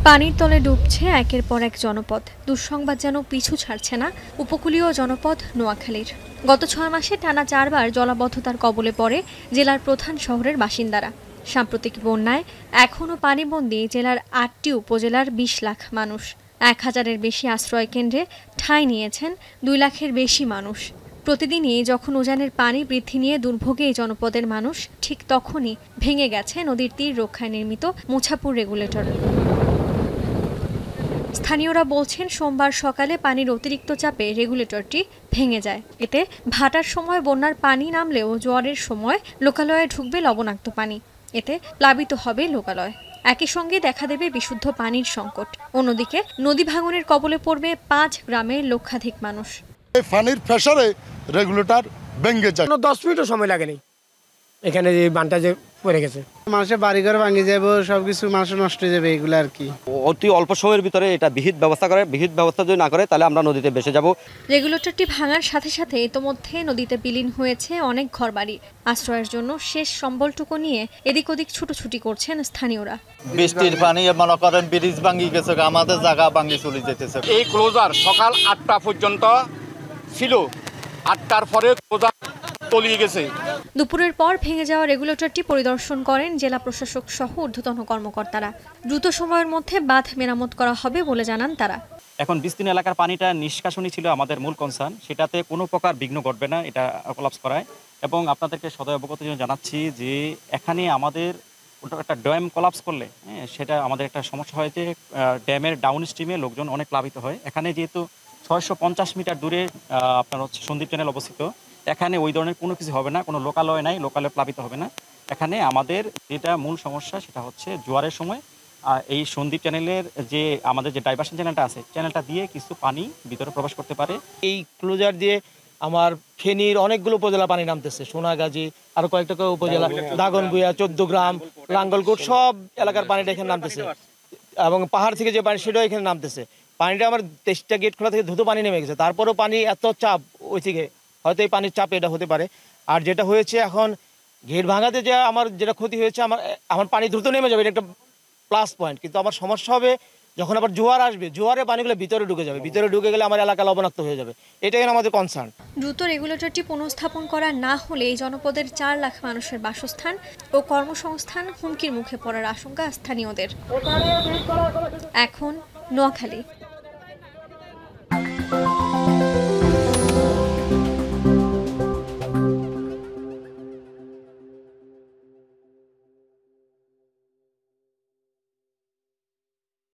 পানির তলে ডুবছে একের পর এক জনপদ। দুঃসংবাদ যেন পিছু ছাড়ছে না উপকূলীয় জনপদ নোয়াখালীর। গত ৬ মাসে টানা ৪ বার জলাবদ্ধতার কবলে পড়ে জেলার প্রধান শহরের বাসিন্দারা। সাম্প্রতিক বন্যায় এখনও পানিবন্দী জেলার ৮টি উপজেলার ২০ লাখ মানুষ। ১,০০০-এর বেশি আশ্রয় কেন্দ্রে ঠাঁই নিয়েছেন ২ লাখের বেশি মানুষ। প্রতিদিনই যখন উজানের পানি বৃদ্ধি নিয়ে দুর্ভোগে এই জনপদের মানুষ, ঠিক তখনই ভেঙে গেছে নদীর তীর রক্ষায় নির্মিত মুছাপুর রেগুলেটর। স্থানীয়রা বলছেন, সোমবার সকালে পানির অতিরিক্ত চাপে রেগুলেটরটি ভেঙে যায়। এতে ভাটার সময় বন্যার পানি নামলেও জোয়ারের সময় লোকালয়ে ঢুকবে লবণাক্ত পানি। এতে প্লাবিত হবে লোকালয়। একই সঙ্গে দেখা দেবে বিশুদ্ধ পানির সংকট। অন্যদিকে নদী ভাঙনের কবলে পড়বে ৫ গ্রামের লক্ষাধিক মানুষ। পানির প্রেসারে রেগুলেটর ভেঙে যায়। 10 মিনিটও সময় লাগেনি এখানে যে বানটা যে পড়ে গেছে। মানুষের বাড়িঘর ভাঙে যাবে, সবকিছু মানুষ নষ্ট হয়ে যাবে, এগুলো আর কি। অতি অল্প সময়ের ভিতরে এটা বিহিত ব্যবস্থা যদি না করে তাহলে আমরা নদীতে ভেসে যাব। রেগুলেটরটি ভাঙার সাথে সাথে ইতোমধ্যে নদীতে বিলীন হয়েছে অনেক ঘরবাড়ি। আশ্রয়ের জন্য শেষ সম্বলটুকু নিয়ে এদিক ওদিক ছুটোছুটি করছেন স্থানীয়রা। বৃষ্টির পানি মনে করেন ব্রিজ ভাঙি গেছে, আমাদের জায়গা ভাঙি চলে যেতেছে। এই ক্লোজার সকাল ৮টা পর্যন্ত ছিল, ৮টার পরে ক্লোজার তলিয়ে গেছে। দুপুরের পর ভেঙে যাওয়া রেগুলেটরটি পরিদর্শন করেন জেলা প্রশাসক সহ ঊর্ধ্বতন কর্মকর্তারা। দ্রুত সময়ের মধ্যে বাঁধ মেরামত করা হবে বলে জানান তারা। এখন বিস্তীর্ণ এলাকার পানিটা নিষ্কাশনী ছিল আমাদের মূল কনসার্ন, সেটাতে কোনো প্রকার বিঘ্ন ঘটবে না এটা কোলাপস করায়। এবং আপনাদেরকে সদয় অবগত জানাচ্ছি যে এখানে আমাদের একটা ড্যাম কোলাপস করলে সেটা আমাদের একটা সমস্যা হয় যে ড্যামের ডাউন স্ট্রিমে লোকজন অনেক প্লাবিত হয়। এখানে যেহেতু ৬৫০ মিটার দূরে আপনার সন্দ্বীপ চ্যানেল অবস্থিত, এখানে ওই ধরনের কোনো কিছু হবে না, কোনো লোকালয় নাই, লোকালয় প্লাবিত হবে না। এখানে আমাদের যেটা মূল সমস্যা সেটা হচ্ছে জোয়ারের সময় এই সন্দ্বীপ চ্যানেলের যে আমাদের যে ডাইভার্সন চ্যানেলটা আছে, চ্যানেলটা দিয়ে কিছু পানি ভিতরে প্রবেশ করতে পারে। এই ক্লোজার দিয়ে আমার ফেনীর অনেকগুলো উপজেলা পানি নামতেছে, সোনাগাজী আরো কয়েকটা উপজেলা, দাগনভূঞা, ১৪ গ্রাম, লাঙ্গলকোট, সব এলাকার পানিটা এখানে নামতেছে। এবং পাহাড় থেকে যে পানি সেটাও এখানে নামতেছে। পানিটা আমার 23টা গেট খোলা থেকে দ্রুত পানি নেমে গেছে। তারপরেও পানি এত চাপ ওই থেকে, হয়তো এই পানির চাপে এটা হতে পারে। আর যেটা হয়েছে এখন গেট ভাঙাতে যে আমার যেটা ক্ষতি হয়েছে, আমার পানি দ্রুত নেমে যাবে, এটা একটা প্লাস পয়েন্ট। কিন্তু আমার সমস্যা হবে যখন আবার জোয়ার আসবে, জোয়ারে পানিগুলো ভিতরে ঢুকে যাবে, ভিতরে ঢুকে গেলে আমার এলাকা লবণাক্ত হয়ে যাবে। এটাই আমাদের কনসার্ন। দ্রুত রেগুলেটরটি পুনঃস্থাপন করা না হলে এই জনপদের ৪ লাখ মানুষের বাসস্থান ও কর্মসংস্থান হুমকির মুখে পড়ার আশঙ্কা স্থানীয়দের। এখন নোয়াখালী।